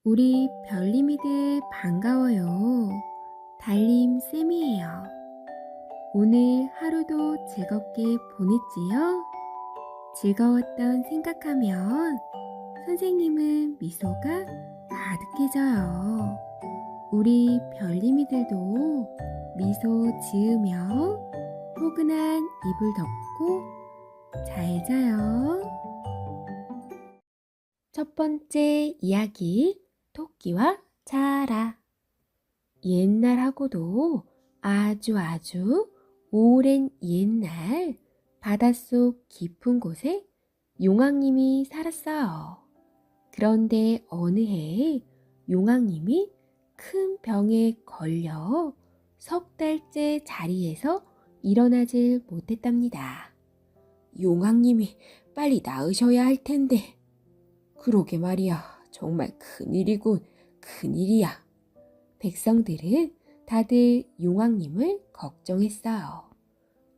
우리 별님이들 반가워요. 달님 쌤이에요. 오늘 하루도 즐겁게 보냈지요? 즐거웠던 생각하면 선생님은 미소가 가득해져요. 우리 별님이들도 미소 지으며 포근한 이불 덮고 잘 자요. 첫 번째 이야기, 토끼와 자라. 옛날하고도 아주 오랜 옛날 바닷속 깊은 곳에 용왕님이 살았어요. 그런데 어느 해 용왕님이 큰 병에 걸려 석 달째 자리에서 일어나질 못했답니다. 용왕님이 빨리 나으셔야 할 텐데. 그러게 말이야. 정말 큰일이군. 큰일이야. 백성들은 다들 용왕님을 걱정했어요.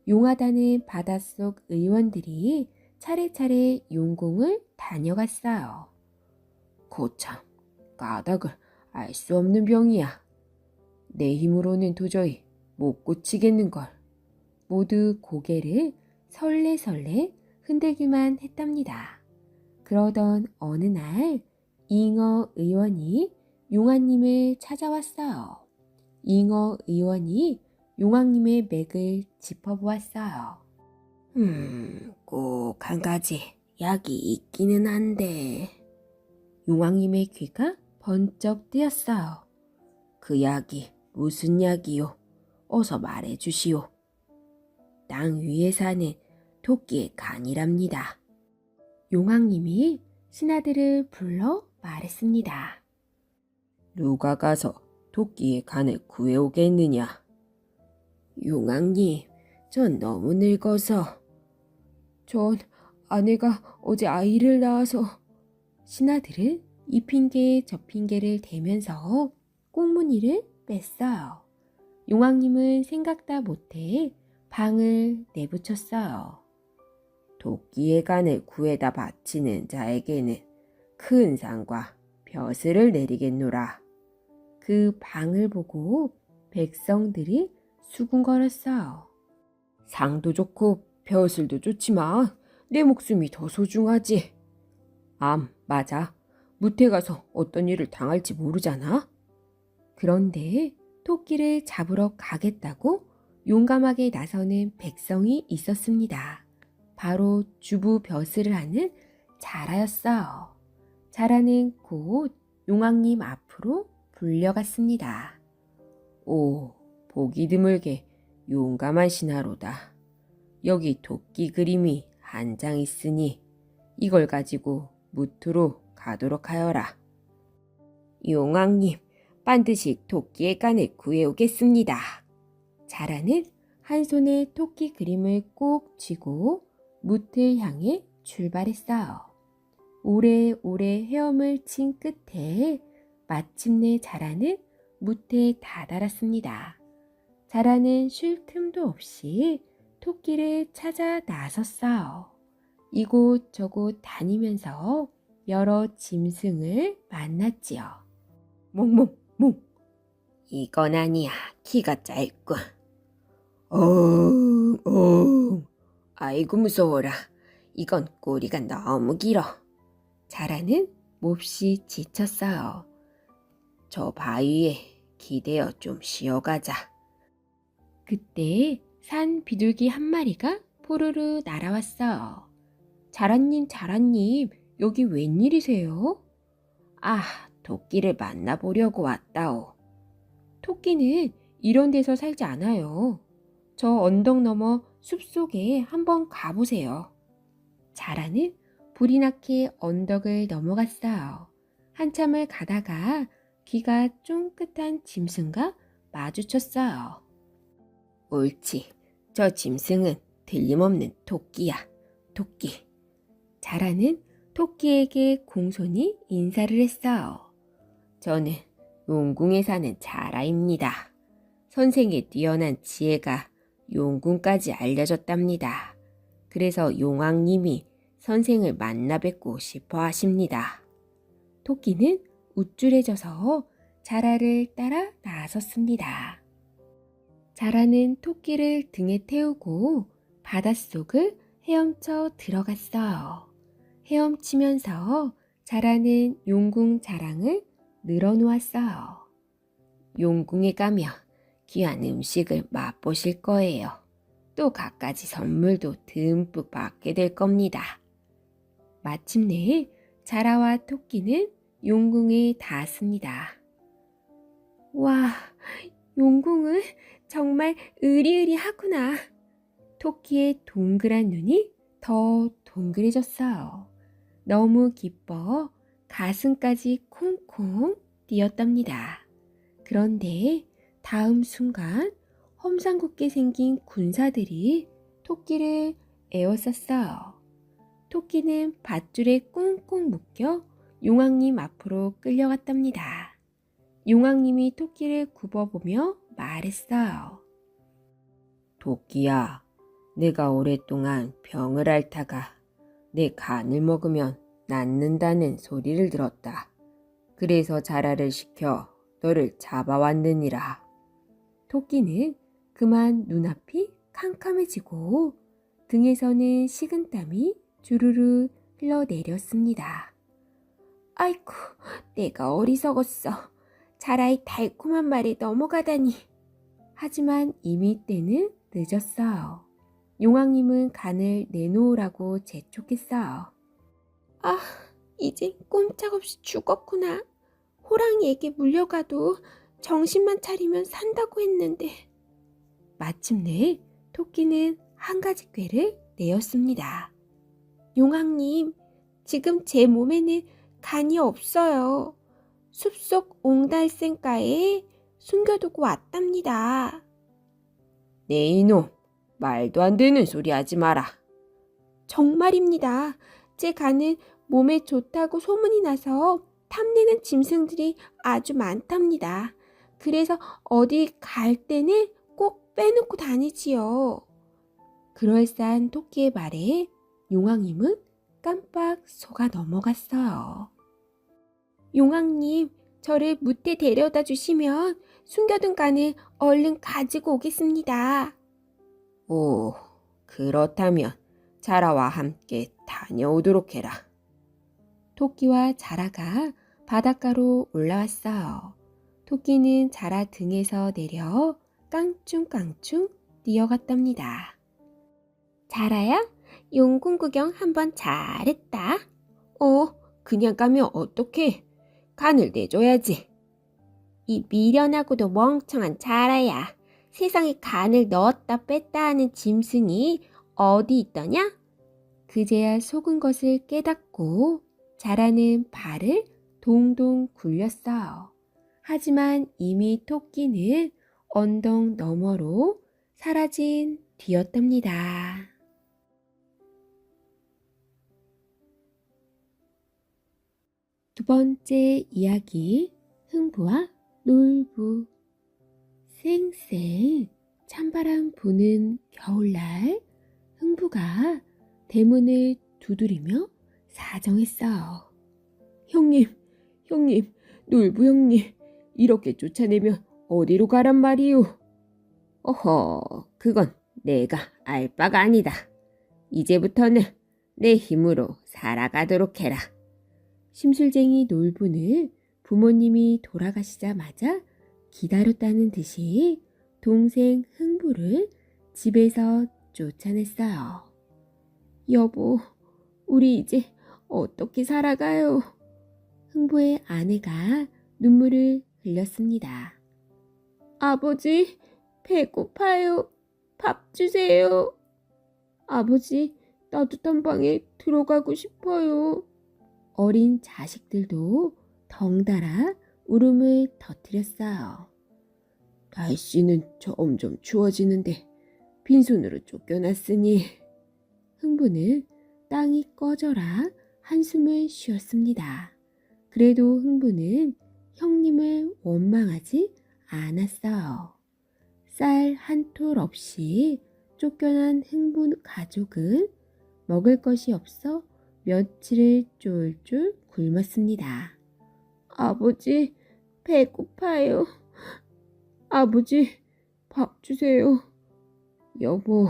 용하다는 바닷속 의원들이 차례차례 용궁을 다녀갔어요. 거참, 까닭을 알 수 없는 병이야. 내 힘으로는 도저히 못 고치겠는걸. 모두 고개를 설레설레 흔들기만 했답니다. 그러던 어느 날 잉어 의원이 용왕님을 찾아왔어요. 잉어 의원이 용왕님의 맥을 짚어보았어요. 꼭 한 가지 약이 있기는 한데. 용왕님의 귀가 번쩍 뜨였어요. 그 약이 무슨 약이요? 어서 말해주시오. 땅 위에 사는 토끼의 간이랍니다. 용왕님이 신하들을 불러 말했습니다. 누가 가서 토끼의 간을 구해오겠느냐? 용왕님, 전 너무 늙어서. 전 아내가 어제 아이를 낳아서. 신하들은 이 핑계 저 핑계를 대면서 꽁무니를 뺐어요. 용왕님은 생각다 못해 방을 내부쳤어요. 토끼의 간을 구해다 바치는 자에게는 큰 상과 벼슬을 내리겠노라. 그 방을 보고 백성들이 수군거렸어요. 상도 좋고 벼슬도 좋지만 내 목숨이 더 소중하지. 맞아. 무태 가서 어떤 일을 당할지 모르잖아. 그런데 토끼를 잡으러 가겠다고 용감하게 나서는 백성이 있었습니다. 바로 주부 벼슬을 하는 자라였어요. 자라는 곧 용왕님 앞으로 불려갔습니다. 오, 보기 드물게 용감한 신하로다. 여기 토끼 그림이 한 장 있으니 이걸 가지고 무트로 가도록 하여라. 용왕님, 반드시 토끼의 간을 구해오겠습니다. 자라는 한 손에 토끼 그림을 꼭 쥐고 무트를 향해 출발했어요. 오래오래 헤엄을 친 끝에 마침내 자라는 무트에 다다랐습니다. 자라는 쉴 틈도 없이 토끼를 찾아 나섰어요. 이곳저곳 다니면서 여러 짐승을 만났지요. 몽몽몽. 이건 아니야. 키가 짧고. 아이고 무서워라. 이건 꼬리가 너무 길어. 자라는 몹시 지쳤어요. 저 바위에 기대어 좀 쉬어가자. 그때 산 비둘기 한 마리가 포르르 날아왔어요. 자라님, 여기 웬일이세요? 토끼를 만나보려고 왔다오. 토끼는 이런 데서 살지 않아요. 저 언덕 너머 숲속에 한번 가보세요. 자라는 불이 나게 언덕을 넘어갔어요. 한참을 가다가 귀가 쫑긋한 짐승과 마주쳤어요. 옳지, 저 짐승은 틀림없는 토끼야. 토끼. 자라는 토끼에게 공손히 인사를 했어요. 저는 용궁에 사는 자라입니다. 선생의 뛰어난 지혜가 용궁까지 알려졌답니다. 그래서 용왕님이 선생을 만나 뵙고 싶어 하십니다. 토끼는 우쭐해져서 자라를 따라 나섰습니다. 자라는 토끼를 등에 태우고 바닷속을 헤엄쳐 들어갔어요. 헤엄치면서 자라는 용궁 자랑을 늘어놓았어요. 용궁에 가면 귀한 음식을 맛보실 거예요. 또 갖가지 선물도 듬뿍 받게 될 겁니다. 마침내 자라와 토끼는 용궁에 닿았습니다. 와, 용궁은 정말 으리으리하구나. 토끼의 동그란 눈이 더 동그래졌어요. 너무 기뻐 가슴까지 콩콩 뛰었답니다. 그런데 다음 순간 험상궂게 생긴 군사들이 토끼를 에워쌌어요. 토끼는 밧줄에 꽁꽁 묶여 용왕님 앞으로 끌려갔답니다. 용왕님이 토끼를 굽어보며 말했어요. 토끼야, 내가 오랫동안 병을 앓다가 내 간을 먹으면 낫는다는 소리를 들었다. 그래서 자라를 시켜 너를 잡아왔느니라. 토끼는 그만 눈앞이 캄캄해지고 등에서는 식은땀이 주르르 흘러내렸습니다. 아이쿠, 내가 어리석었어. 자라의 달콤한 말에 넘어가다니. 하지만 이미 때는 늦었어요. 용왕님은 간을 내놓으라고 재촉했어요. 아, 이제 꼼짝없이 죽었구나. 호랑이에게 물려가도 정신만 차리면 산다고 했는데. 마침내 토끼는 한 가지 꾀를 내었습니다. 용왕님, 지금 제 몸에는 간이 없어요. 숲속 옹달샘가에 숨겨두고 왔답니다. 네 이놈, 말도 안 되는 소리 하지 마라. 정말입니다. 제 간은 몸에 좋다고 소문이 나서 탐내는 짐승들이 아주 많답니다. 그래서 어디 갈 때는 꼭 빼놓고 다니지요. 그럴싸한 토끼의 말에 용왕님은 깜빡 속아 넘어갔어요. 용왕님, 저를 무태 데려다 주시면 숨겨둔 간을 얼른 가지고 오겠습니다. 오, 그렇다면 자라와 함께 다녀오도록 해라. 토끼와 자라가 바닷가로 올라왔어요. 토끼는 자라 등에서 내려 깡충깡충 뛰어갔답니다. 자라야, 용궁 구경 한번 잘했다. 그냥 가면 어떡해? 간을 내줘야지. 이 미련하고도 멍청한 자라야. 세상에 간을 넣었다 뺐다 하는 짐승이 어디 있더냐? 그제야 속은 것을 깨닫고 자라는 발을 동동 굴렸어요. 하지만 이미 토끼는 언덕 너머로 사라진 뒤였답니다. 두 번째 이야기, 흥부와 놀부. 쌩쌩 찬바람 부는 겨울날, 흥부가 대문을 두드리며 사정했어요. 형님, 놀부 형님, 이렇게 쫓아내면 어디로 가란 말이오? 어허, 그건 내가 알 바가 아니다. 이제부터는 내 힘으로 살아가도록 해라. 심술쟁이 놀부는 부모님이 돌아가시자마자 기다렸다는 듯이 동생 흥부를 집에서 쫓아냈어요. 여보, 우리 이제 어떻게 살아가요? 흥부의 아내가 눈물을 흘렸습니다. 아버지, 배고파요. 밥 주세요. 아버지, 따뜻한 방에 들어가고 싶어요. 어린 자식들도 덩달아 울음을 터뜨렸어요. 날씨는 점점 추워지는데 빈손으로 쫓겨났으니. 흥부는 땅이 꺼져라 한숨을 쉬었습니다. 그래도 흥부는 형님을 원망하지 않았어요. 쌀 한 톨 없이 쫓겨난 흥부 가족은 먹을 것이 없어 며칠을 쫄쫄 굶었습니다. 아버지, 배고파요. 아버지, 밥 주세요. 여보,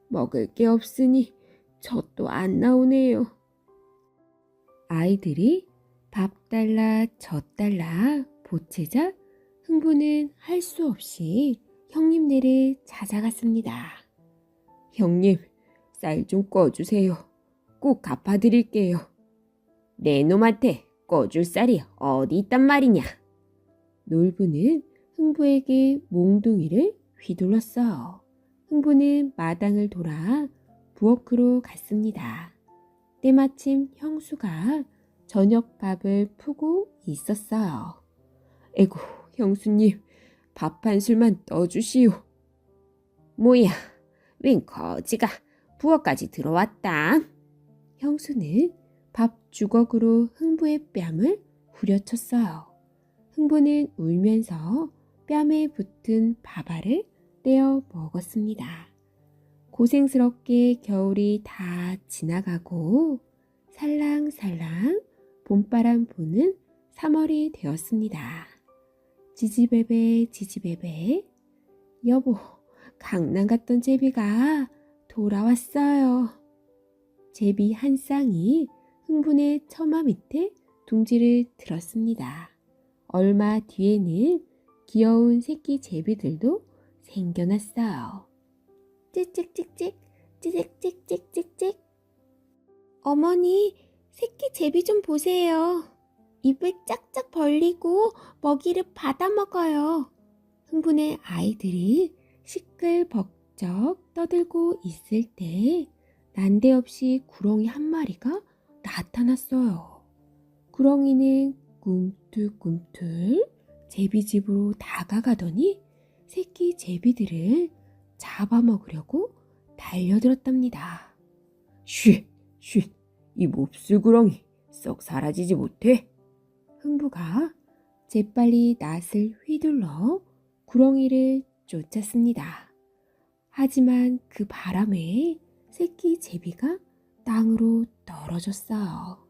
먹을 게 없으니 젖도 안 나오네요. 아이들이 밥 달라 젖 달라 보채자 흥부는 할 수 없이 형님네를 찾아갔습니다. 형님, 쌀 좀 꺼주세요. 꼭 갚아드릴게요. 내 놈한테 꺼줄 쌀이 어디 있단 말이냐. 놀부는 흥부에게 몽둥이를 휘둘렀어요. 흥부는 마당을 돌아 부엌으로 갔습니다. 때마침 형수가 저녁밥을 푸고 있었어요. 에고, 형수님, 밥 한 술만 떠주시오. 뭐야, 웬 거지가 부엌까지 들어왔다. 형수는 밥 주걱으로 흥부의 뺨을 후려쳤어요. 흥부는 울면서 뺨에 붙은 밥알을 떼어 먹었습니다. 고생스럽게 겨울이 다 지나가고 살랑살랑 봄바람 부는 3월이 되었습니다. 지지배배 지지배배, 여보, 강남 갔던 제비가 돌아왔어요. 제비 한 쌍이 흥분의 처마 밑에 둥지를 들었습니다. 얼마 뒤에는 귀여운 새끼 제비들도 생겨났어요. 찍찍찍찍, 찍찍찍찍찍. 어머니, 새끼 제비 좀 보세요. 입을 짝짝 벌리고 먹이를 받아먹어요. 흥분의 아이들이 시끌벅적 떠들고 있을 때 난데없이 구렁이 한 마리가 나타났어요. 구렁이는 꿈틀꿈틀 제비집으로 다가가더니 새끼 제비들을 잡아먹으려고 달려들었답니다. 쉿, 쉿, 이 몹쓸 구렁이 썩 사라지지 못해. 흥부가 재빨리 낫을 휘둘러 구렁이를 쫓았습니다. 하지만 그 바람에 새끼 제비가 땅으로 떨어졌어요.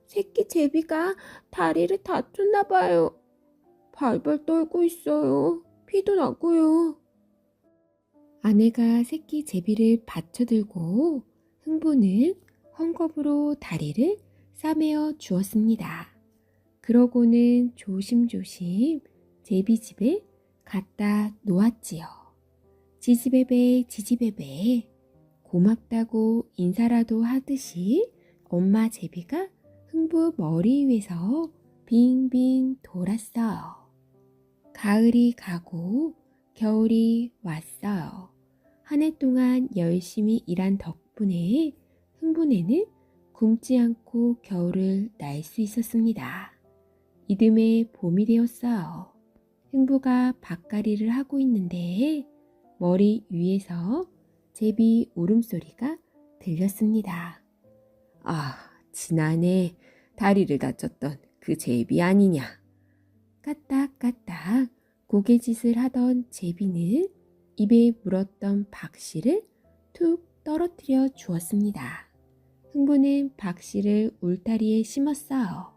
새끼 제비가 다리를 다쳤나 봐요. 발발 떨고 있어요. 피도 나고요. 아내가 새끼 제비를 받쳐들고 흥부는 헝겊으로 다리를 싸매어 주었습니다. 그러고는 조심조심 제비집에 갖다 놓았지요. 지지배배 지지배배, 고맙다고 인사라도 하듯이 엄마 제비가 흥부 머리 위에서 빙빙 돌았어요. 가을이 가고 겨울이 왔어요. 한 해 동안 열심히 일한 덕분에 흥부네는 굶지 않고 겨울을 날 수 있었습니다. 이듬해 봄이 되었어요. 흥부가 밭갈이를 하고 있는데 머리 위에서 제비 울음소리가 들렸습니다. 아, 지난해 다리를 다쳤던 그 제비 아니냐. 까딱까딱 고개짓을 하던 제비는 입에 물었던 박씨를 툭 떨어뜨려 주었습니다. 흥부는 박씨를 울타리에 심었어요.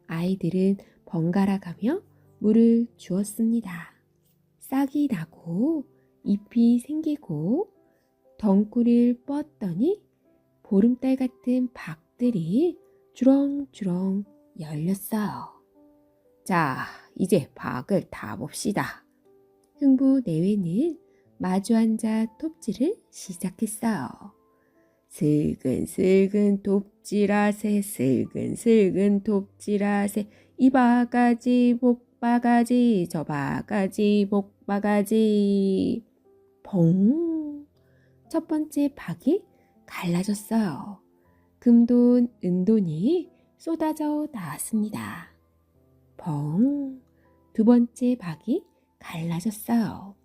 아이들은 번갈아 가며 물을 주었습니다. 싹이 나고 잎이 생기고 덩굴을 뻗더니 보름달 같은 박들이 주렁주렁 열렸어요. 자, 이제 박을 타봅시다. 흥부 내외는 마주 앉아 톱질을 시작했어요. 슬근슬근 톱질하세, 슬근슬근 톱질하세, 이 바가지 복바가지, 저 바가지 복바가지. 봉! 첫 번째 박이 갈라졌어요. 금돈, 은돈이 쏟아져 나왔습니다. 벙! 두 번째 박이 갈라졌어요.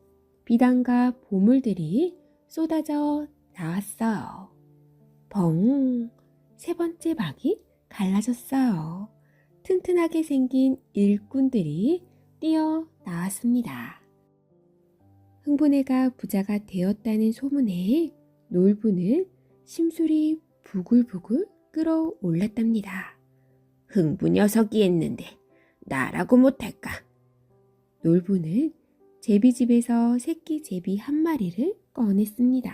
비단과 보물들이 쏟아져 나왔어요. 벙! 세 번째 박이 갈라졌어요. 튼튼하게 생긴 일꾼들이 뛰어 나왔습니다. 흥부네가 부자가 되었다는 소문에 놀부는 심술이 부글부글 끓어올랐답니다. 흥부 녀석이 했는데 나라고 못할까? 놀부는 제비집에서 새끼 제비 한 마리를 꺼냈습니다.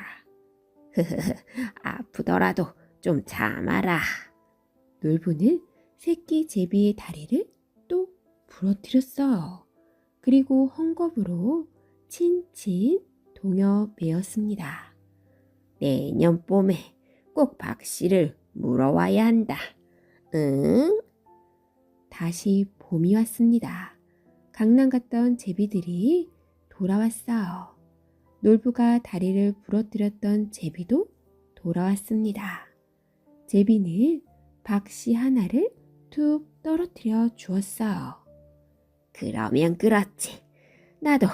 아프더라도 좀 참아라. 놀부는 새끼 제비의 다리를 또 부러뜨렸어요. 그리고 헝겊으로 친친 동여 매었습니다. 내년 봄에 꼭 박씨를 물어와야 한다. 응? 다시 봄이 왔습니다. 강남 갔던 제비들이 돌아왔어요. 놀부가 다리를 부러뜨렸던 제비도 돌아왔습니다. 제비는 박씨 하나를 툭 떨어뜨려 주었어요. 그러면 그렇지. 나도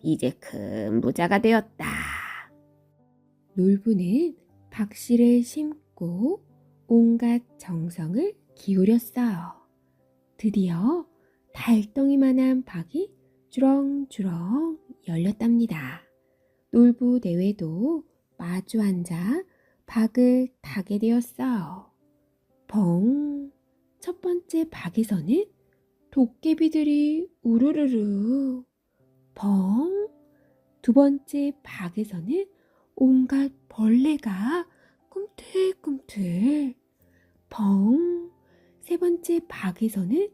이제 큰 부자가 되었다. 놀부는 박씨를 심고 온갖 정성을 기울였어요. 드디어 달덩이만한 박이 주렁주렁 열렸답니다. 놀부 내외도 마주 앉아 박을 타게 되었어요. 벙! 첫 번째 박에서는 도깨비들이 우르르르. 벙! 두 번째 박에서는 온갖 벌레가 꿈틀꿈틀. 벙! 세 번째 박에서는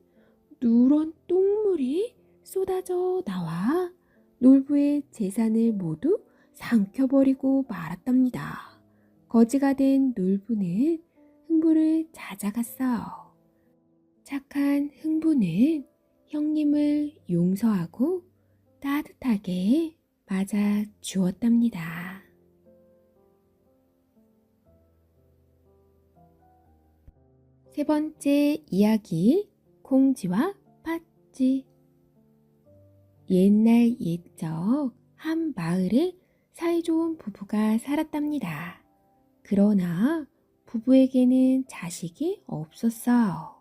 누런 똥물이 쏟아져 나와 놀부의 재산을 모두 삼켜버리고 말았답니다. 거지가 된 놀부는 흥부를 찾아갔어요. 착한 흥부는 형님을 용서하고 따뜻하게 맞아 주었답니다. 세 번째 이야기, 콩쥐와 팥쥐. 옛날 옛적 한 마을에 사이좋은 부부가 살았답니다. 그러나 부부에게는 자식이 없었어요.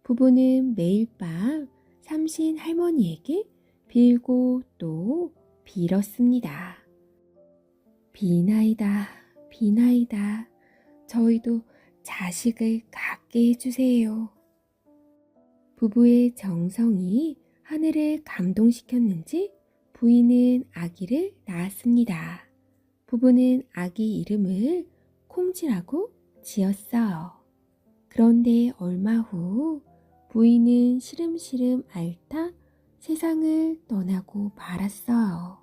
부부는 매일 밤 삼신 할머니에게 빌고 또 빌었습니다. 비나이다, 비나이다. 저희도 자식을 갖게 해주세요. 부부의 정성이 하늘을 감동시켰는지 부인은 아기를 낳았습니다. 부부는 아기 이름을 콩쥐라고 지었어요. 그런데 얼마 후 부인은 시름시름 앓다 세상을 떠나고 말았어요.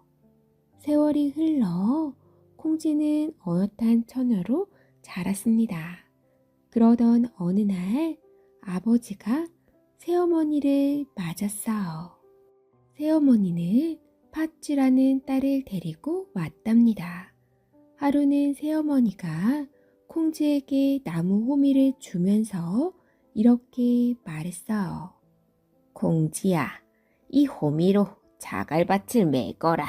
세월이 흘러 콩쥐는 어엿한 처녀로 자랐습니다. 그러던 어느 날 아버지가 새어머니를 맞았어요. 새어머니는 팥쥐라는 딸을 데리고 왔답니다. 하루는 새어머니가 콩쥐에게 나무 호미를 주면서 이렇게 말했어요. 콩쥐야, 이 호미로 자갈밭을 메거라.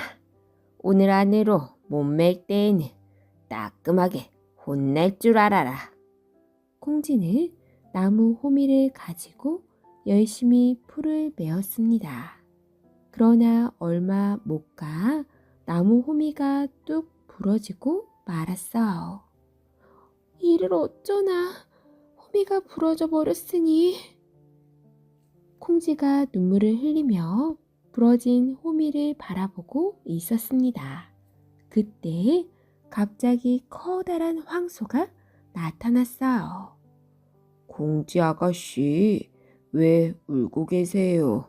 오늘 안으로 못 맬 때에는 따끔하게 혼날 줄 알아라. 콩쥐는 나무 호미를 가지고 열심히 풀을 메었습니다. 그러나 얼마 못 가 나무 호미가 뚝 부러지고 말았어요. 이를 어쩌나, 호미가 부러져 버렸으니. 콩쥐가 눈물을 흘리며 부러진 호미를 바라보고 있었습니다. 그때 갑자기 커다란 황소가 나타났어요. 콩쥐 아가씨, 왜 울고 계세요?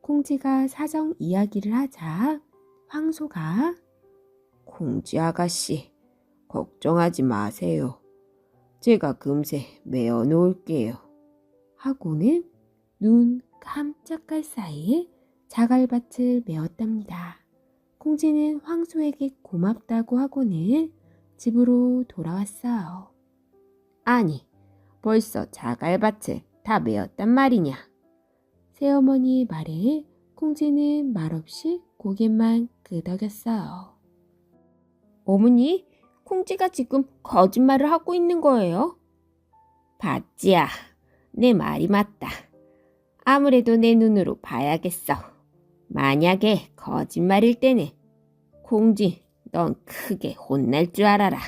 콩쥐가 사정 이야기를 하자 황소가 콩쥐 아가씨, 걱정하지 마세요. 제가 금세 메어 놓을게요. 하고는 눈 깜짝할 사이에 자갈밭을 메었답니다. 콩쥐는 황소에게 고맙다고 하고는 집으로 돌아왔어요. 아니, 벌써 자갈밭을 다 메었단 말이냐? 새어머니의 말에 콩쥐는 말없이 고개만 끄덕였어요. 어머니, 콩쥐가 지금 거짓말을 하고 있는 거예요? 밭쥐야, 내 말이 맞다. 아무래도 내 눈으로 봐야겠어. 만약에 거짓말일 때는 콩쥐, 넌 크게 혼날 줄 알아라.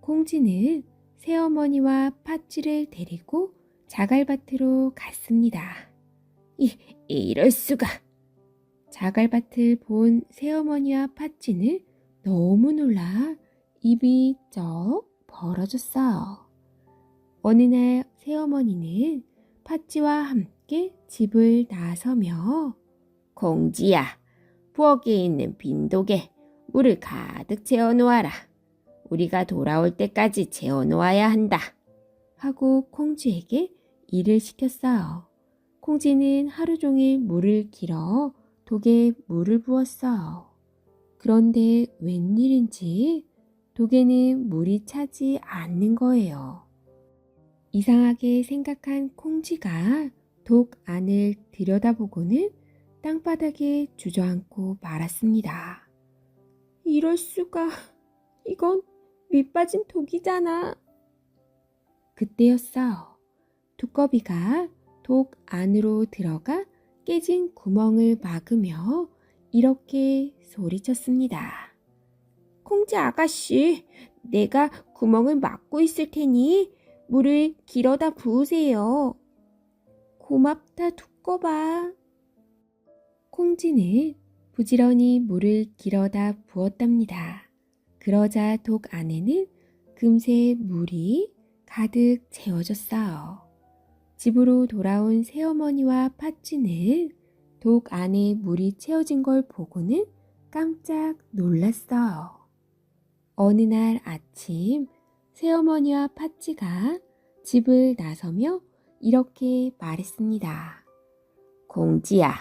콩쥐는 새어머니와 팥쥐를 데리고 자갈밭으로 갔습니다. 이럴 수가. 자갈밭을 본 새어머니와 팥쥐는 너무 놀라 입이 쩍 벌어졌어요. 어느 날 새어머니는 팥쥐와 함께 집을 나서며 공지야, 부엌에 있는 빈독에 물을 가득 채워 놓아라. 우리가 돌아올 때까지 채워 놓아야 한다. 하고 콩쥐에게 일을 시켰어요. 콩쥐는 하루 종일 물을 길어 독에 물을 부었어요. 그런데 웬일인지 독에는 물이 차지 않는 거예요. 이상하게 생각한 콩쥐가 독 안을 들여다보고는 땅바닥에 주저앉고 말았습니다. 이럴 수가, 이건 밑빠진 독이잖아. 그때였어요. 두꺼비가 독 안으로 들어가 깨진 구멍을 막으며 이렇게 소리쳤습니다. 콩쥐 아가씨, 내가 구멍을 막고 있을 테니 물을 길어다 부으세요. 고맙다 두꺼봐. 콩쥐는 부지런히 물을 길어다 부었답니다. 그러자 독 안에는 금세 물이 가득 채워졌어요. 집으로 돌아온 새어머니와 팥쥐는 독 안에 물이 채워진 걸 보고는 깜짝 놀랐어요. 어느 날 아침 새어머니와 팥쥐가 집을 나서며 이렇게 말했습니다. 공지야,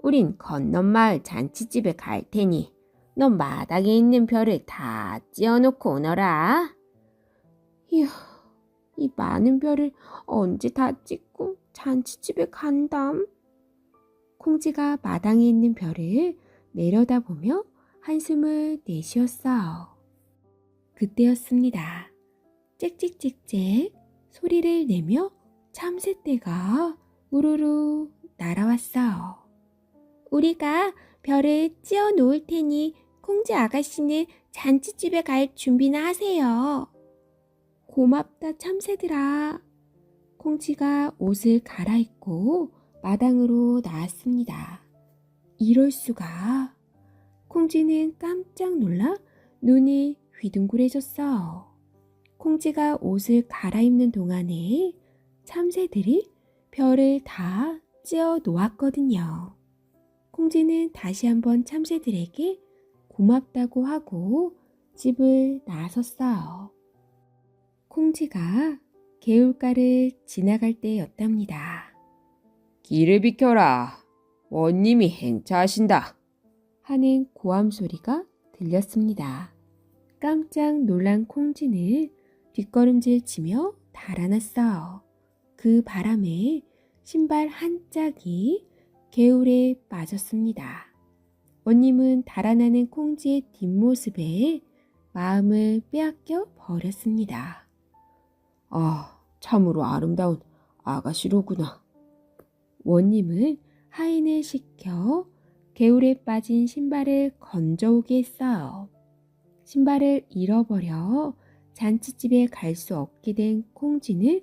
우린 건넌마을 잔치집에 갈 테니 넌 마당에 있는 별을 다 찧어놓고 오너라. 이야, 이 많은 별을 언제 다 찍고 잔치집에 간담? 콩쥐가 마당에 있는 별을 내려다보며 한숨을 내쉬었어요. 그때였습니다. 짹짹짹짹 소리를 내며 참새떼가 우르르 날아왔어요. 우리가 별을 찧어 놓을 테니 콩쥐 아가씨는 잔치집에 갈 준비나 하세요. 고맙다 참새들아. 콩쥐가 옷을 갈아입고 마당으로 나왔습니다. 이럴 수가. 콩쥐는 깜짝 놀라 눈이 휘둥그레졌어요. 콩쥐가 옷을 갈아입는 동안에 참새들이 별을 다 찧어 놓았거든요. 콩쥐는 다시 한번 참새들에게 고맙다고 하고 집을 나섰어요. 콩쥐가 개울가를 지나갈 때였답니다. 길을 비켜라. 원님이 행차하신다. 하는 고함 소리가 들렸습니다. 깜짝 놀란 콩쥐는 뒷걸음질 치며 달아났어요. 그 바람에 신발 한 짝이 개울에 빠졌습니다. 원님은 달아나는 콩쥐의 뒷모습에 마음을 빼앗겨 버렸습니다. 아, 참으로 아름다운 아가씨로구나. 원님은 하인을 시켜 개울에 빠진 신발을 건져오게 했어요. 신발을 잃어버려 잔치집에 갈 수 없게 된 콩쥐는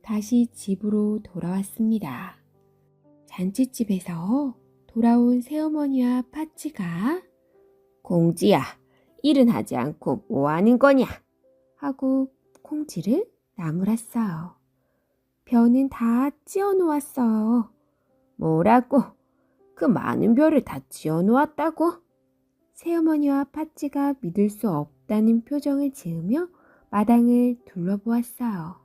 다시 집으로 돌아왔습니다. 잔치집에서 돌아온 새어머니와 팥쥐가 공지야, 일은 하지 않고 뭐 하는 거냐? 하고 콩쥐를 나무랐어요. 벼는 다 찧어 놓았어요. 뭐라고? 그 많은 별을 다 찧어 놓았다고? 새어머니와 팥쥐가 믿을 수 없다는 표정을 지으며 마당을 둘러보았어요.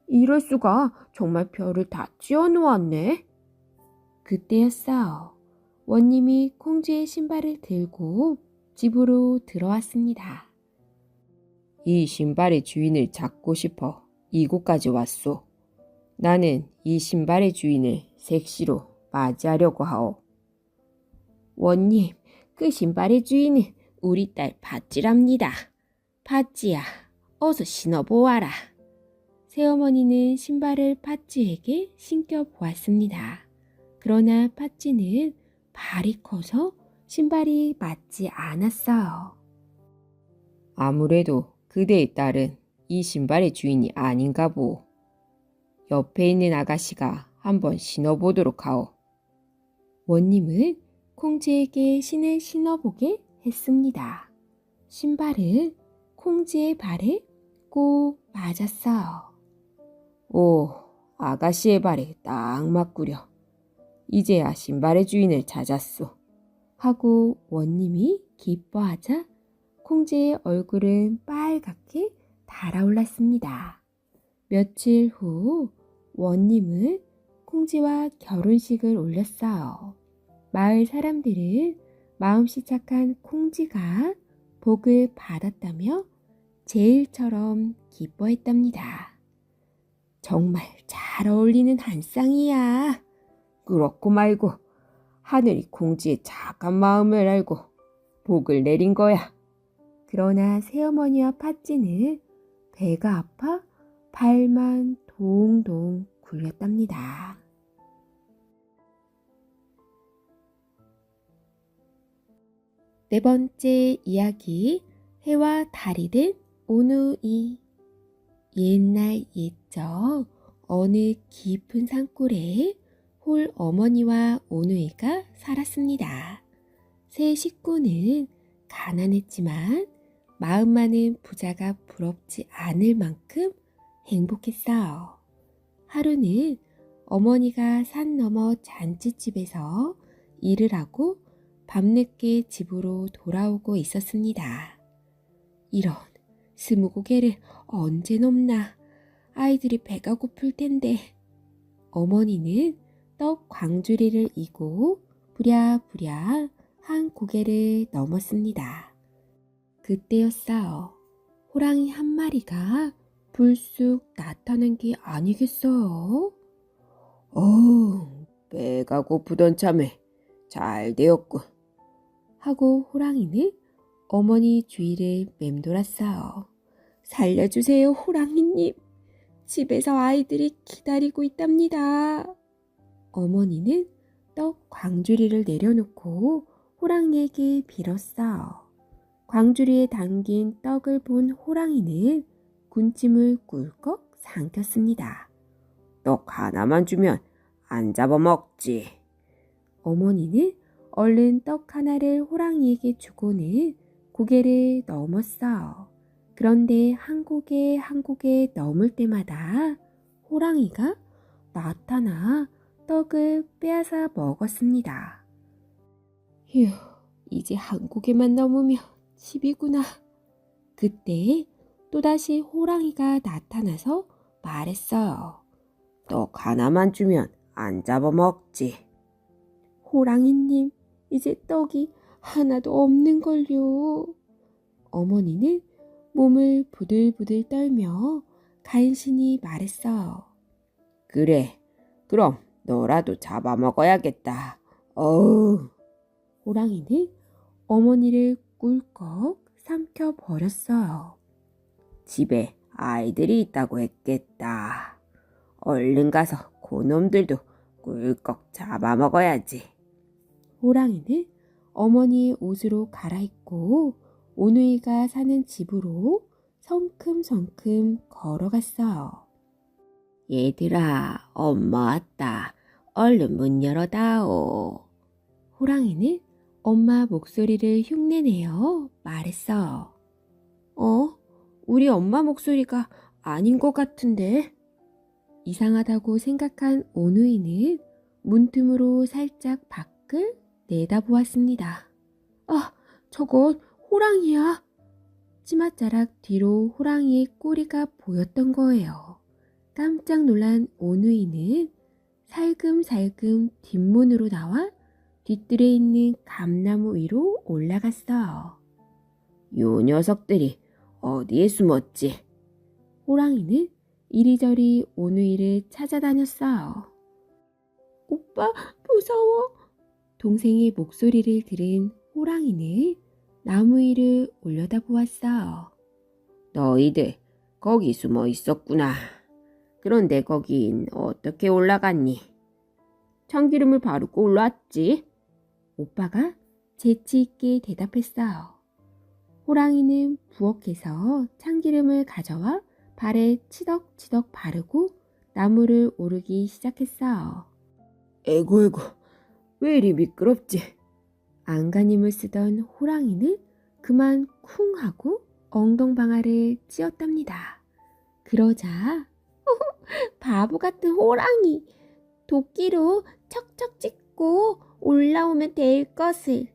이럴 수가, 정말 별을 다 찧어 놓았네. 그때였어요. 원님이 콩쥐의 신발을 들고 집으로 들어왔습니다. 이 신발의 주인을 찾고 싶어 이곳까지 왔소. 나는 이 신발의 주인을 색시로 맞이하려고 하오. 원님, 그 신발의 주인은 우리 딸 팥쥐랍니다. 팥쥐야, 어서 신어보아라. 새어머니는 신발을 팥쥐에게 신겨보았습니다. 그러나 팥쥐는 발이 커서 신발이 맞지 않았어요. 아무래도 그대의 딸은 이 신발의 주인이 아닌가 보. 옆에 있는 아가씨가 한번 신어보도록 하오. 원님은 콩쥐에게 신을 신어보게 했습니다. 신발은 콩쥐의 발에 꼭 맞았어요. 오, 아가씨의 발에 딱 맞구려. 이제야 신발의 주인을 찾았소. 하고 원님이 기뻐하자 콩쥐의 얼굴은 빨갛게 달아올랐습니다. 며칠 후 원님은 콩쥐와 결혼식을 올렸어요. 마을 사람들은 마음씨 착한 콩쥐가 복을 받았다며 제일처럼 기뻐했답니다. 정말 잘 어울리는 한 쌍이야. 그렇고 말고 하늘이 콩쥐의 착한 마음을 알고 복을 내린 거야. 그러나 새어머니와 팥쥐는 배가 아파 발만 동동 굴렸답니다. 네 번째 이야기, 해와 달이 된 오누이. 옛날 옛적 어느 깊은 산골에 홀 어머니와 오누이가 살았습니다. 세 식구는 가난했지만 마음만은 부자가 부럽지 않을 만큼 행복했어요. 하루는 어머니가 산 너머 잔치집에서 일을 하고 밤늦게 집으로 돌아오고 있었습니다. 이런 스무고개를 언제 넘나. 아이들이 배가 고플 텐데. 어머니는 떡 광주리를 이고 부랴부랴 한 고개를 넘었습니다. 그때였어요. 호랑이 한 마리가 불쑥 나타난 게 아니겠어요? 배가 고프던 참에 잘 되었군. 하고 호랑이는 어머니 주위를 맴돌았어요. 살려주세요, 호랑이님. 집에서 아이들이 기다리고 있답니다. 어머니는 떡 광주리를 내려놓고 호랑이에게 빌었어요. 광주리에 담긴 떡을 본 호랑이는 군침을 꿀꺽 삼켰습니다. 떡 하나만 주면 안 잡아먹지. 어머니는 얼른 떡 하나를 호랑이에게 주고는 고개를 넘었어요. 그런데 한 고개 한 고개 넘을 때마다 호랑이가 나타나 떡을 빼앗아 먹었습니다. 휴, 이제 한 고개만 넘으면 집이구나. 그때 또다시 호랑이가 나타나서 말했어요. 떡 하나만 주면 안 잡아먹지. 호랑이님, 이제 떡이 하나도 없는걸요. 어머니는 몸을 부들부들 떨며 간신히 말했어요. 그래, 그럼 너라도 잡아먹어야겠다. 어우. 호랑이는 어머니를 꿀꺽 삼켜버렸어요. 집에 아이들이 있다고 했겠다. 얼른 가서 그놈들도 꿀꺽 잡아먹어야지. 호랑이는 어머니의 옷으로 갈아입고 오누이가 사는 집으로 성큼성큼 걸어갔어요. 얘들아, 엄마 왔다. 얼른 문 열어다오. 호랑이는 엄마 목소리를 흉내내어 말했어. 우리 엄마 목소리가 아닌 것 같은데. 이상하다고 생각한 오누이는 문틈으로 살짝 밖을 내다보았습니다. 아, 저건 호랑이야. 치맛자락 뒤로 호랑이의 꼬리가 보였던 거예요. 깜짝 놀란 오누이는 살금살금 뒷문으로 나와 뒤뜰에 있는 감나무 위로 올라갔어요. 요 녀석들이 어디에 숨었지? 호랑이는 이리저리 오누이를 찾아다녔어요. 오빠, 무서워. 동생의 목소리를 들은 호랑이는 나무 위를 올려다보았어요. 너희들 거기 숨어 있었구나. 그런데 거긴 어떻게 올라갔니? 참기름을 바르고 올라왔지. 오빠가 재치 있게 대답했어요. 호랑이는 부엌에서 참기름을 가져와 발에 치덕치덕 바르고 나무를 오르기 시작했어요. 에구 에구, 왜 이리 미끄럽지? 안간힘을 쓰던 호랑이는 그만 쿵 하고 엉덩방아를 찧었답니다. 그러자 바보 같은 호랑이, 도끼로 척척 찍고 올라오면 될 것을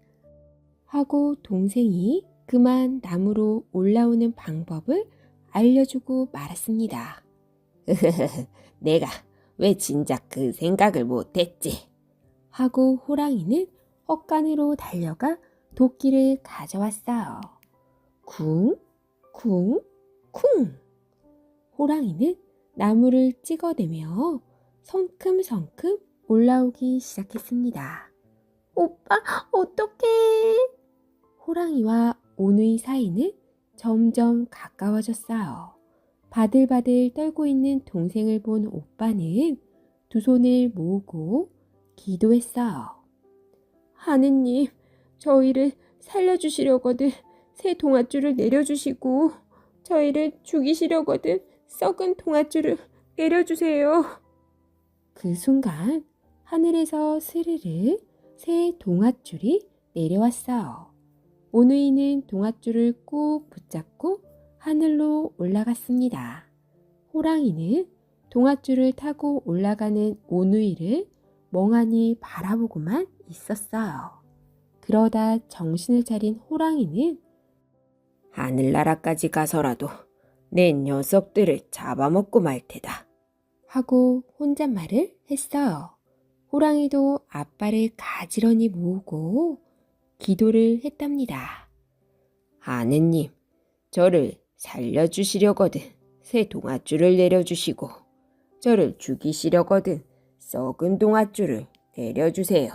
하고 동생이 그만 나무로 올라오는 방법을 알려주고 말았습니다. 내가 왜 진작 그 생각을 못했지? 하고 호랑이는 헛간으로 달려가 도끼를 가져왔어요. 쿵, 쿵, 쿵. 호랑이는 나무를 찍어대며 성큼성큼 올라오기 시작했습니다. 오빠, 어떡해? 호랑이와 오누이 사이는 점점 가까워졌어요. 바들바들 떨고 있는 동생을 본 오빠는 두 손을 모으고 기도했어요. 하느님, 저희를 살려주시려거든 새 동아줄을 내려주시고 저희를 죽이시려거든 썩은 동아줄을 내려주세요. 그 순간 하늘에서 스르르 새 동아줄이 내려왔어요. 오누이는 동아줄을 꼭 붙잡고 하늘로 올라갔습니다. 호랑이는 동아줄을 타고 올라가는 오누이를 멍하니 바라보고만 있었어요. 그러다 정신을 차린 호랑이는 하늘나라까지 가서라도 내 녀석들을 잡아먹고 말 테다. 하고 혼잣말을 했어요. 호랑이도 앞발을 가지런히 모으고 기도를 했답니다. 하느님, 저를 살려주시려거든 새 동아줄을 내려주시고 저를 죽이시려거든 썩은 동아줄을 내려주세요.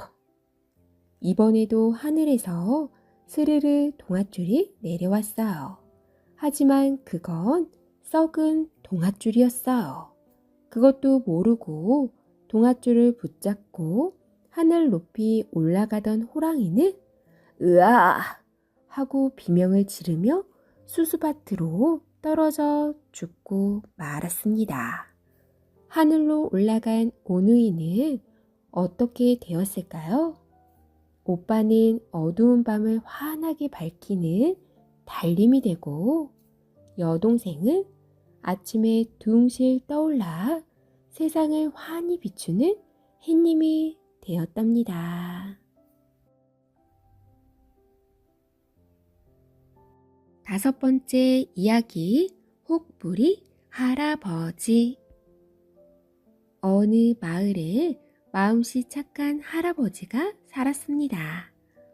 이번에도 하늘에서 스르르 동아줄이 내려왔어요. 하지만 그건 썩은 동아줄이었어요. 그것도 모르고 동아줄을 붙잡고 하늘 높이 올라가던 호랑이는 으아! 하고 비명을 지르며 수수밭으로 떨어져 죽고 말았습니다. 하늘로 올라간 오누이는 어떻게 되었을까요? 오빠는 어두운 밤을 환하게 밝히는 달림이 되고 여동생은 아침에 둥실 떠올라 세상을 환히 비추는 햇님이 되었답니다. 5번째 이야기, 혹부리 할아버지. 어느 마을에 마음씨 착한 할아버지가 살았습니다.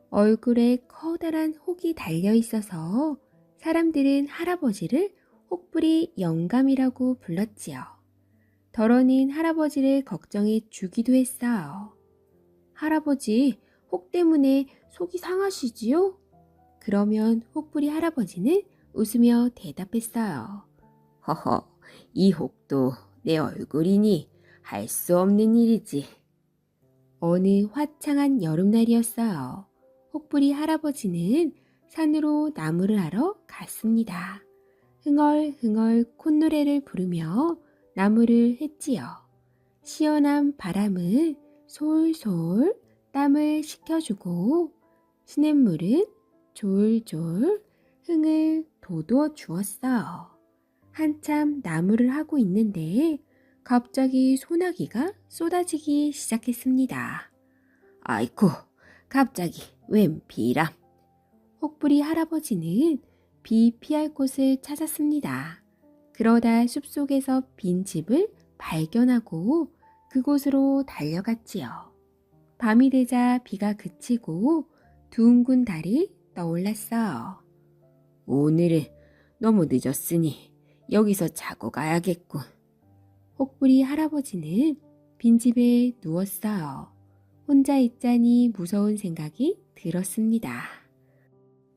얼굴에 커다란 혹이 달려 있어서 사람들은 할아버지를 혹부리 영감이라고 불렀지요. 더러는 할아버지를 걱정해 주기도 했어요. 할아버지, 혹 때문에 속이 상하시지요? 그러면 혹부리 할아버지는 웃으며 대답했어요. 허허, 이 혹도 내 얼굴이니 할 수 없는 일이지. 어느 화창한 여름날이었어요. 혹부리 할아버지는 산으로 나무를 하러 갔습니다. 흥얼흥얼 콧노래를 부르며 나무를 했지요. 시원한 바람은 솔솔 땀을 식혀주고 시냇물은 졸졸 흥을 돋워 주었어요. 한참 나무를 하고 있는데 갑자기 소나기가 쏟아지기 시작했습니다. 아이쿠, 갑자기 웬 비람. 혹부리 할아버지는 비 피할 곳을 찾았습니다. 그러다 숲속에서 빈 집을 발견하고 그곳으로 달려갔지요. 밤이 되자 비가 그치고 둥근 달이 떠올랐어요. 오늘은 너무 늦었으니 여기서 자고 가야겠군. 혹부리 할아버지는 빈집에 누웠어요. 혼자 있자니 무서운 생각이 들었습니다.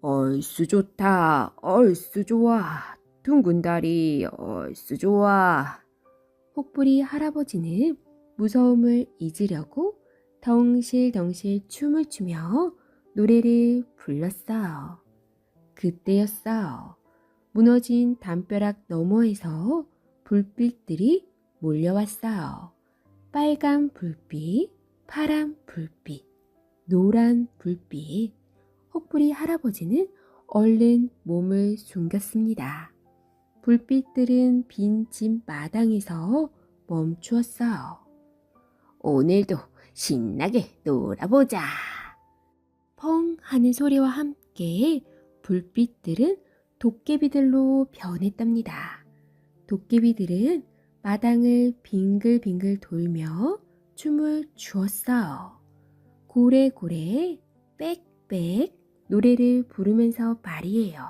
얼쑤 좋다, 얼쑤 좋아. 둥근 다리, 얼쑤 좋아. 혹부리 할아버지는 무서움을 잊으려고 덩실덩실 춤을 추며 노래를 불렀어요. 그때였어요. 무너진 담벼락 너머에서 불빛들이 몰려왔어요. 빨간 불빛, 파란 불빛, 노란 불빛. 혹부리 할아버지는 얼른 몸을 숨겼습니다. 불빛들은 빈 집 마당에서 멈추었어요. 오늘도 신나게 놀아보자. 펑 하는 소리와 함께 불빛들은 도깨비들로 변했답니다. 도깨비들은 마당을 빙글빙글 돌며 춤을 추었어요. 고래고래 빽빽 노래를 부르면서 말이에요.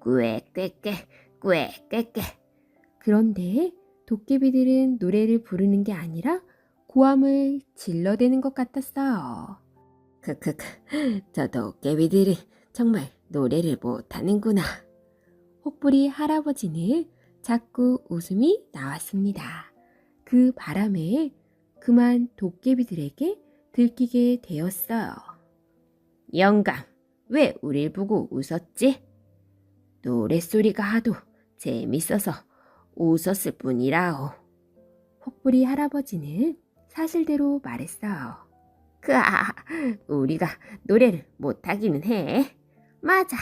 꾀꾀꾀 꾀꾀꾀. 그런데 도깨비들은 노래를 부르는 게 아니라 고함을 질러대는 것 같았어요. 크크크, 저 도깨비들이 정말 노래를 못하는구나. 혹부리 할아버지는 자꾸 웃음이 나왔습니다. 그 바람에 그만 도깨비들에게 들키게 되었어요. 영감, 왜 우릴 보고 웃었지? 노랫소리가 하도 재밌어서 웃었을 뿐이라오. 혹부리 할아버지는 사실대로 말했어요. 크아, 우리가 노래를 못하기는 해. 맞아,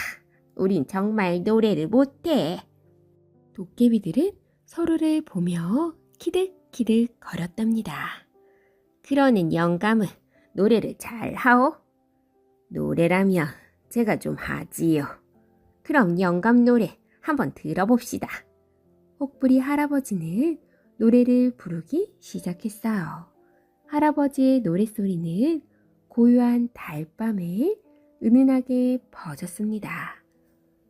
우린 정말 노래를 못해. 도깨비들은 서로를 보며 키득키득 거렸답니다. 그러는 영감은 노래를 잘하오? 노래라면 제가 좀 하지요. 그럼 영감 노래 한번 들어봅시다. 혹부리 할아버지는 노래를 부르기 시작했어요. 할아버지의 노랫소리는 고요한 달밤에 은은하게 퍼졌습니다.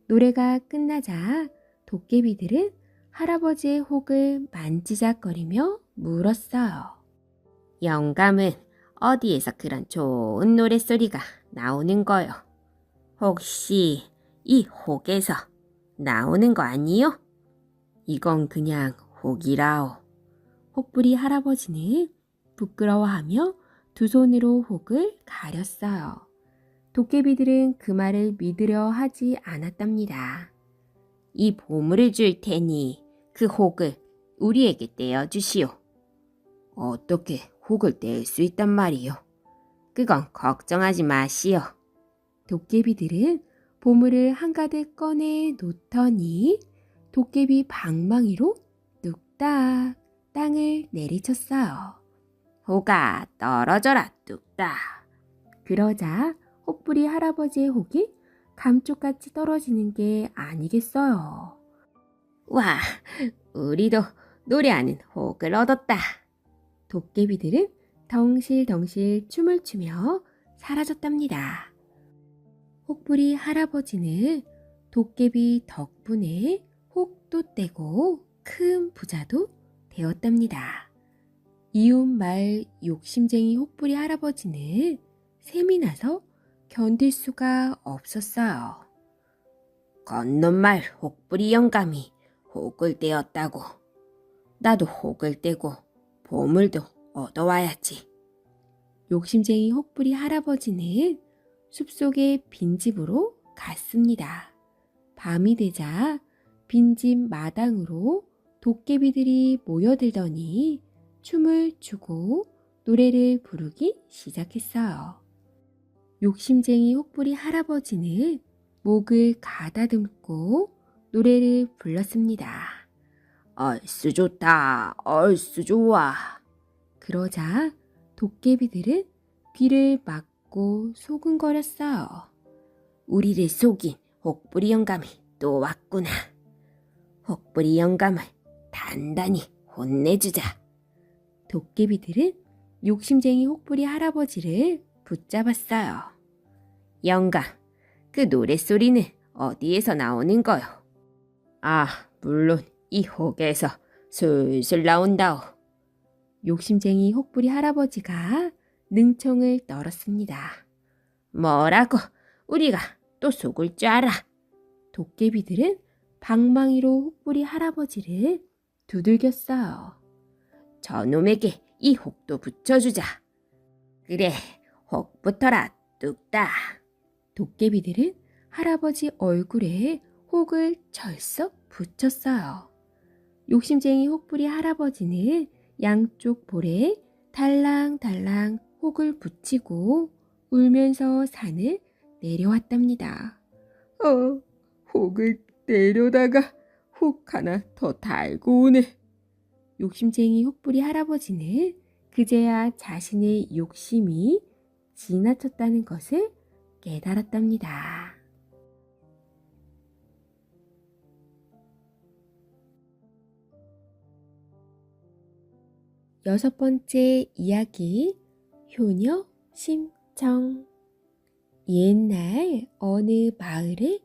노래가 끝나자 도깨비들은 할아버지의 혹을 만지작거리며 물었어요. 영감은 어디에서 그런 좋은 노랫소리가 나오는 거요? 혹시 이 혹에서 나오는 거 아니요? 이건 그냥 혹이라오. 혹부리 할아버지는 부끄러워하며 두 손으로 혹을 가렸어요. 도깨비들은 그 말을 믿으려 하지 않았답니다. 이 보물을 줄 테니 그 혹을 우리에게 떼어주시오. 어떻게 혹을 뗄 수 있단 말이요? 그건 걱정하지 마시오. 도깨비들은 보물을 한가득 꺼내 놓더니 도깨비 방망이로 뚝딱 땅을 내리쳤어요. 호가 떨어져라 뚝딱. 그러자 혹부리 할아버지의 혹이 감쪽같이 떨어지는 게 아니겠어요. 와, 우리도 노래하는 혹을 얻었다. 도깨비들은 덩실덩실 춤을 추며 사라졌답니다. 혹부리 할아버지는 도깨비 덕분에 혹도 떼고 큰 부자도 되었답니다. 이웃 마을 욕심쟁이 혹부리 할아버지는 셈이 나서 견딜 수가 없었어요. 건넌말 혹부리 영감이 혹을 떼었다고. 나도 혹을 떼고 보물도 얻어와야지. 욕심쟁이 혹부리 할아버지는 숲속의 빈집으로 갔습니다. 밤이 되자 빈집 마당으로 도깨비들이 모여들더니 춤을 추고 노래를 부르기 시작했어요. 욕심쟁이 혹부리 할아버지는 목을 가다듬고 노래를 불렀습니다. 얼쑤 좋다, 얼쑤 좋아. 그러자 도깨비들은 귀를 막고 소근거렸어요. 우리를 속인 혹부리 영감이 또 왔구나. 혹부리 영감을 단단히 혼내주자. 도깨비들은 욕심쟁이 혹부리 할아버지를 붙잡았어요. 영감, 그 노랫소리는 어디에서 나오는 거요? 아, 물론 이 혹에서 술술 나온다오. 욕심쟁이 혹부리 할아버지가 능청을 떨었습니다. 뭐라고? 우리가 또 속을 줄 알아. 도깨비들은 방망이로 혹부리 할아버지를 두들겼어요. 저놈에게 이 혹도 붙여주자. 그래, 혹부터라 뚝딱. 도깨비들은 할아버지 얼굴에 혹을 철썩 붙였어요. 욕심쟁이 혹부리 할아버지는 양쪽 볼에 달랑달랑 혹을 붙이고 울면서 산을 내려왔답니다. 혹을 내려다가 혹 하나 더 달고 오네. 욕심쟁이 혹부리 할아버지는 그제야 자신의 욕심이 지나쳤다는 것을 깨달았답니다. 여섯 번째 이야기, 효녀 심청. 옛날 어느 마을에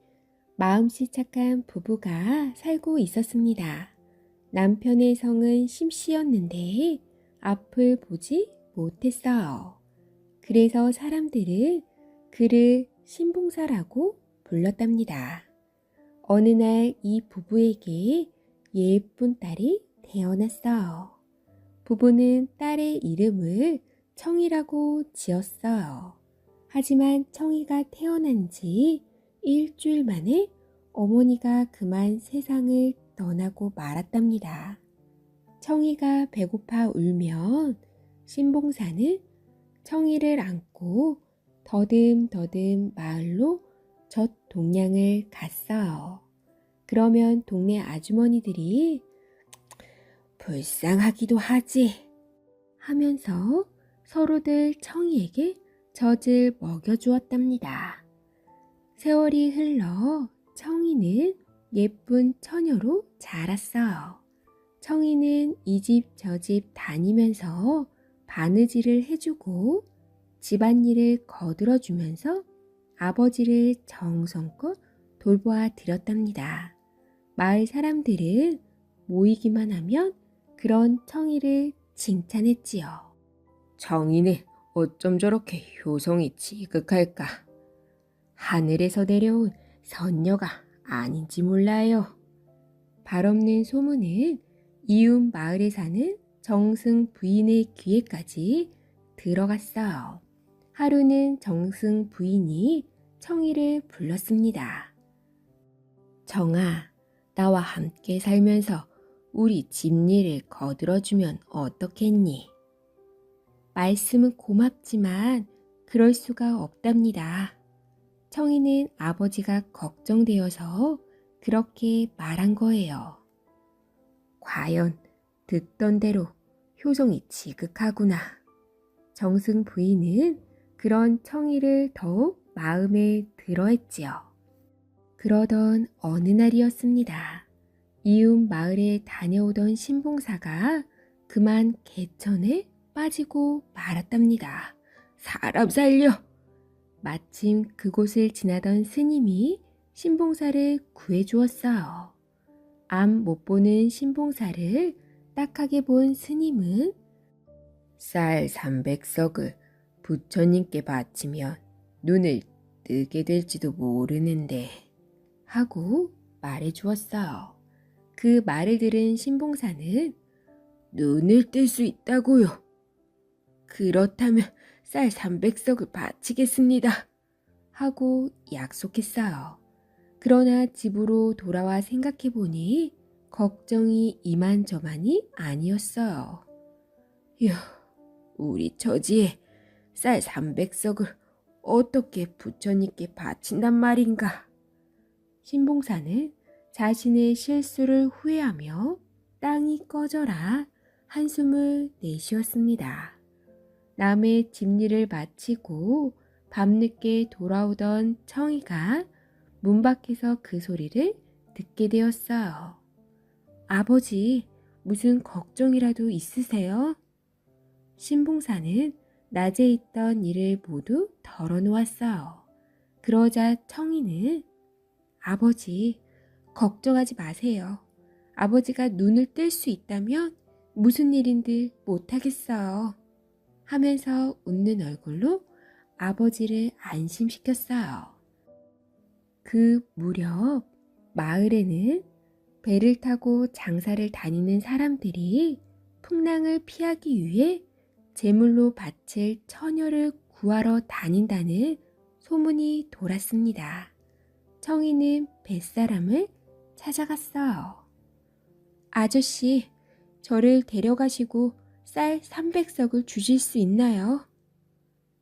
마음씨 착한 부부가 살고 있었습니다. 남편의 성은 심씨였는데 앞을 보지 못했어요. 그래서 사람들은 그를 신봉사라고 불렀답니다. 어느 날 이 부부에게 예쁜 딸이 태어났어요. 부부는 딸의 이름을 청이라고 지었어요. 하지만 청이가 태어난 지 일주일 만에 어머니가 그만 세상을 떠나고 말았답니다. 청이가 배고파 울면 신봉사는 청이를 안고 더듬더듬 마을로 젖 동량을 갔어요. 그러면 동네 아주머니들이 불쌍하기도 하지 하면서 서로들 청이에게 젖을 먹여주었답니다. 세월이 흘러 청이는 예쁜 처녀로 자랐어요. 청이는 이 집 저 집 다니면서 바느질을 해주고 집안일을 거들어주면서 아버지를 정성껏 돌보아 드렸답니다. 마을 사람들은 모이기만 하면 그런 청이를 칭찬했지요. 청이는 어쩜 저렇게 효성이 지극할까? 하늘에서 내려온 선녀가 아닌지 몰라요. 발없는 소문은 이웃 마을에 사는 정승 부인의 귀에까지 들어갔어요. 하루는 정승 부인이 청이를 불렀습니다. 청아, 나와 함께 살면서 우리 집일을 거들어주면 어떻겠니? 말씀은 고맙지만 그럴 수가 없답니다. 청이는 아버지가 걱정되어서 그렇게 말한 거예요. 과연 듣던 대로 효성이 지극하구나. 정승 부인은 그런 청이를 더욱 마음에 들어했지요. 그러던 어느 날이었습니다. 이웃 마을에 다녀오던 신봉사가 그만 개천에 빠지고 말았답니다. 사람 살려! 마침 그곳을 지나던 스님이 신봉사를 구해주었어요. 암 못 보는 신봉사를 딱하게 본 스님은 쌀 300석을 부처님께 바치면 눈을 뜨게 될지도 모르는데 하고 말해주었어요. 그 말을 들은 신봉사는 눈을 뜰 수 있다고요? 그렇다면 쌀 300석을 바치겠습니다. 하고 약속했어요. 그러나 집으로 돌아와 생각해보니 걱정이 이만저만이 아니었어요. 휴, 우리 처지에 쌀 300석을 어떻게 부처님께 바친단 말인가. 신봉사는 자신의 실수를 후회하며 땅이 꺼져라 한숨을 내쉬었습니다. 남의 집일을 마치고 밤늦게 돌아오던 청이가 문 밖에서 그 소리를 듣게 되었어요. 아버지, 무슨 걱정이라도 있으세요? 신봉사는 낮에 있던 일을 모두 덜어놓았어요. 그러자 청이는 아버지, 걱정하지 마세요. 아버지가 눈을 뜰 수 있다면 무슨 일인들 못하겠어요. 하면서 웃는 얼굴로 아버지를 안심시켰어요. 그 무렵 마을에는 배를 타고 장사를 다니는 사람들이 풍랑을 피하기 위해 제물로 바칠 처녀를 구하러 다닌다는 소문이 돌았습니다. 청이는 뱃사람을 찾아갔어요. 아저씨, 저를 데려가시고 쌀 300석을 주실 수 있나요?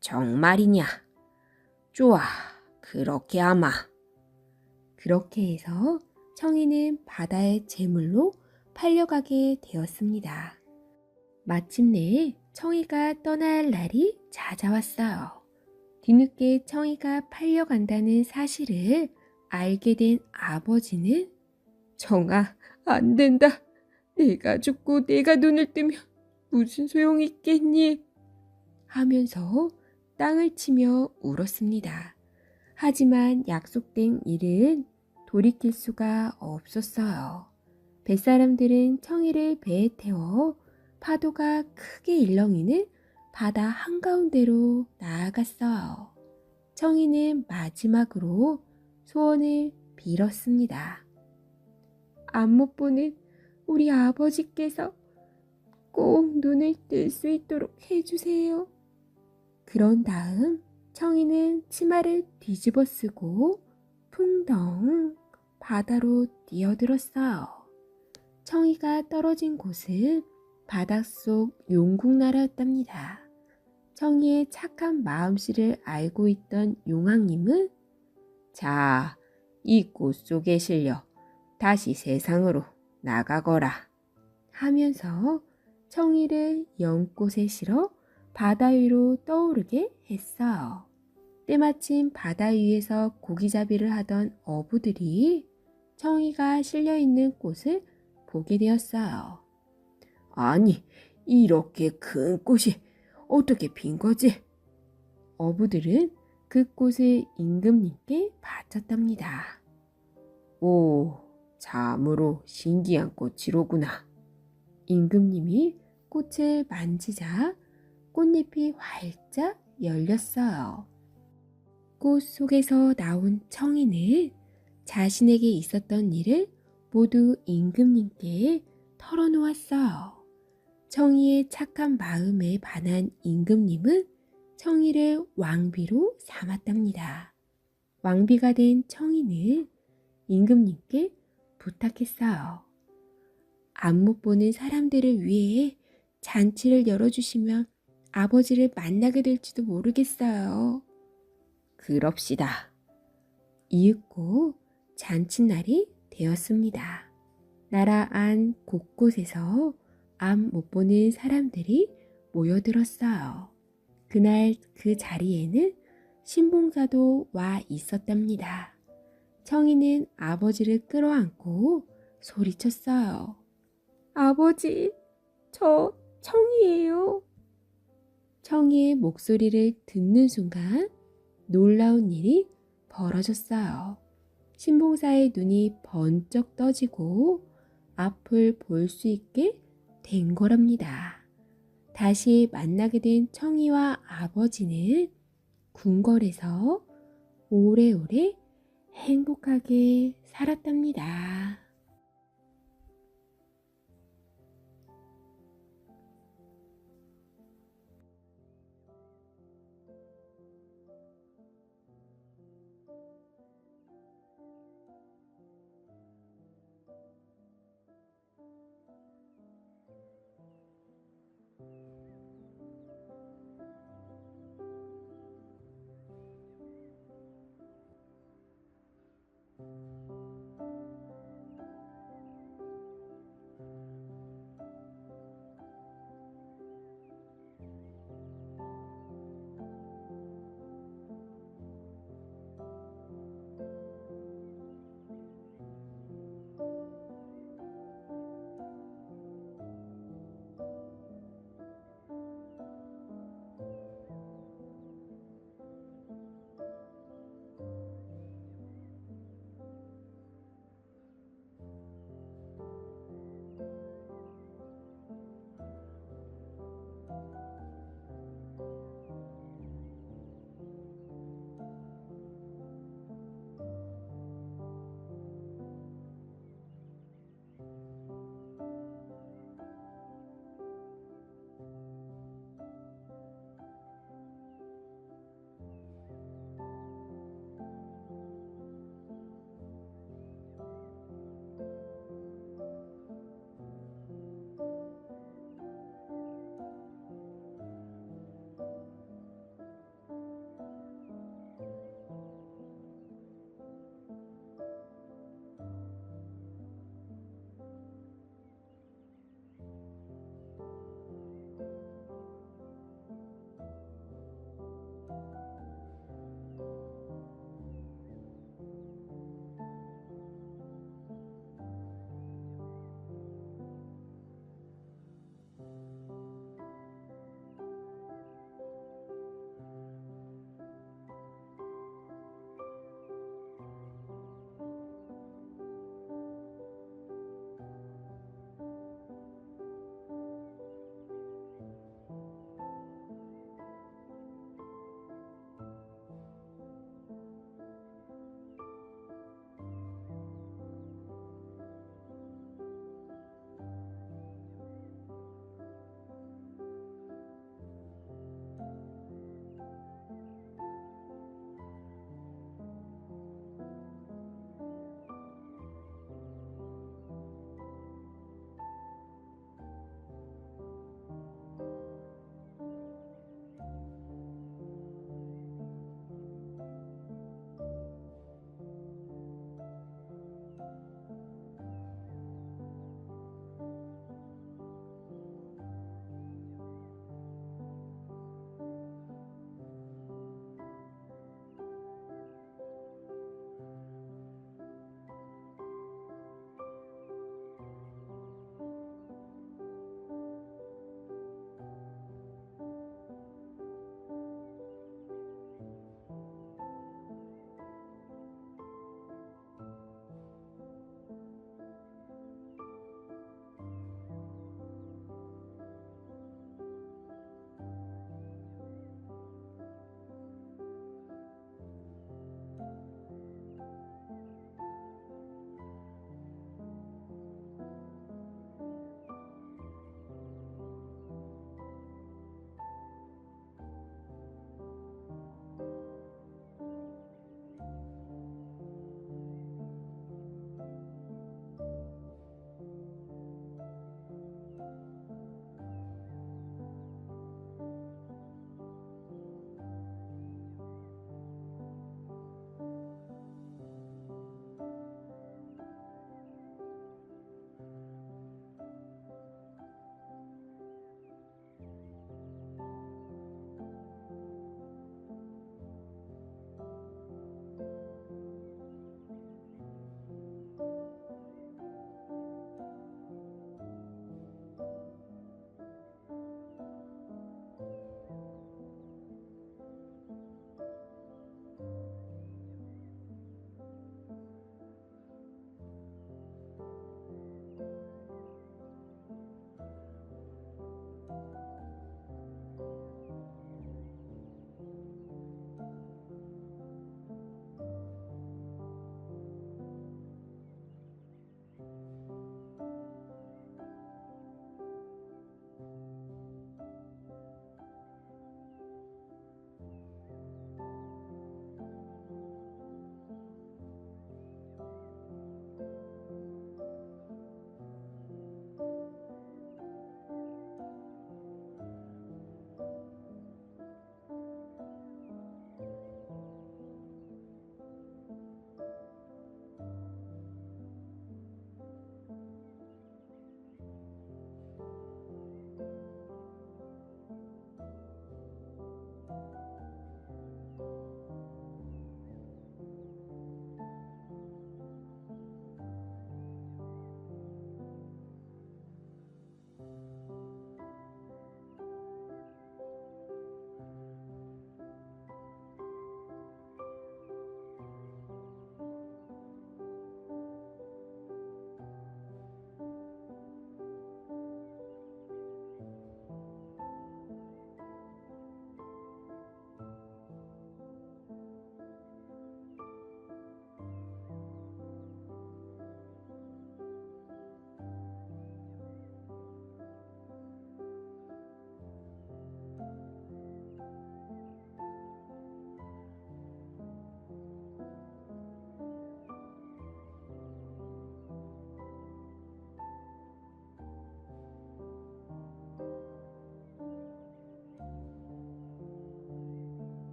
정말이냐? 좋아, 그렇게 하마. 그렇게 해서 청이는 바다의 제물로 팔려가게 되었습니다. 마침내 청이가 떠나야 할 날이 찾아왔어요. 뒤늦게 청이가 팔려간다는 사실을 알게 된 아버지는 청아, 안 된다. 내가 죽고 내가 눈을 뜨면 무슨 소용이 있겠니? 하면서 땅을 치며 울었습니다. 하지만 약속된 일은 돌이킬 수가 없었어요. 뱃사람들은 청이를 배에 태워 파도가 크게 일렁이는 바다 한가운데로 나아갔어요. 청이는 마지막으로 소원을 빌었습니다. 안 못 보는 우리 아버지께서 꼭 눈을 뜰 수 있도록 해주세요. 그런 다음 청이는 치마를 뒤집어 쓰고 풍덩 바다로 뛰어들었어요. 청이가 떨어진 곳은 바닷속 용국나라였답니다. 청이의 착한 마음씨를 알고 있던 용왕님은 자, 이 꽃 속에 실려 다시 세상으로 나가거라. 하면서 청이를 연꽃에 실어 바다 위로 떠오르게 했어요. 때마침 바다 위에서 고기잡이를 하던 어부들이 청이가 실려있는 꽃을 보게 되었어요. 아니, 이렇게 큰 꽃이 어떻게 핀 거지? 어부들은 그 꽃을 임금님께 바쳤답니다. 오, 참으로 신기한 꽃이로구나. 임금님이 꽃을 만지자 꽃잎이 활짝 열렸어요. 꽃 속에서 나온 청이는 자신에게 있었던 일을 모두 임금님께 털어놓았어요. 청이의 착한 마음에 반한 임금님은 청이를 왕비로 삼았답니다. 왕비가 된 청이는 임금님께 부탁했어요. 안 못 보는 사람들을 위해 잔치를 열어주시면 아버지를 만나게 될지도 모르겠어요. 그럽시다. 이윽고 잔칫날이 되었습니다. 나라 안 곳곳에서 암 못 보는 사람들이 모여들었어요. 그날 그 자리에는 신봉사도 와 있었답니다. 청이는 아버지를 끌어안고 소리쳤어요. 아버지, 저 청이에요. 청이의 목소리를 듣는 순간 놀라운 일이 벌어졌어요. 신봉사의 눈이 번쩍 떠지고 앞을 볼 수 있게 된 거랍니다. 다시 만나게 된 청이와 아버지는 궁궐에서 오래오래 행복하게 살았답니다.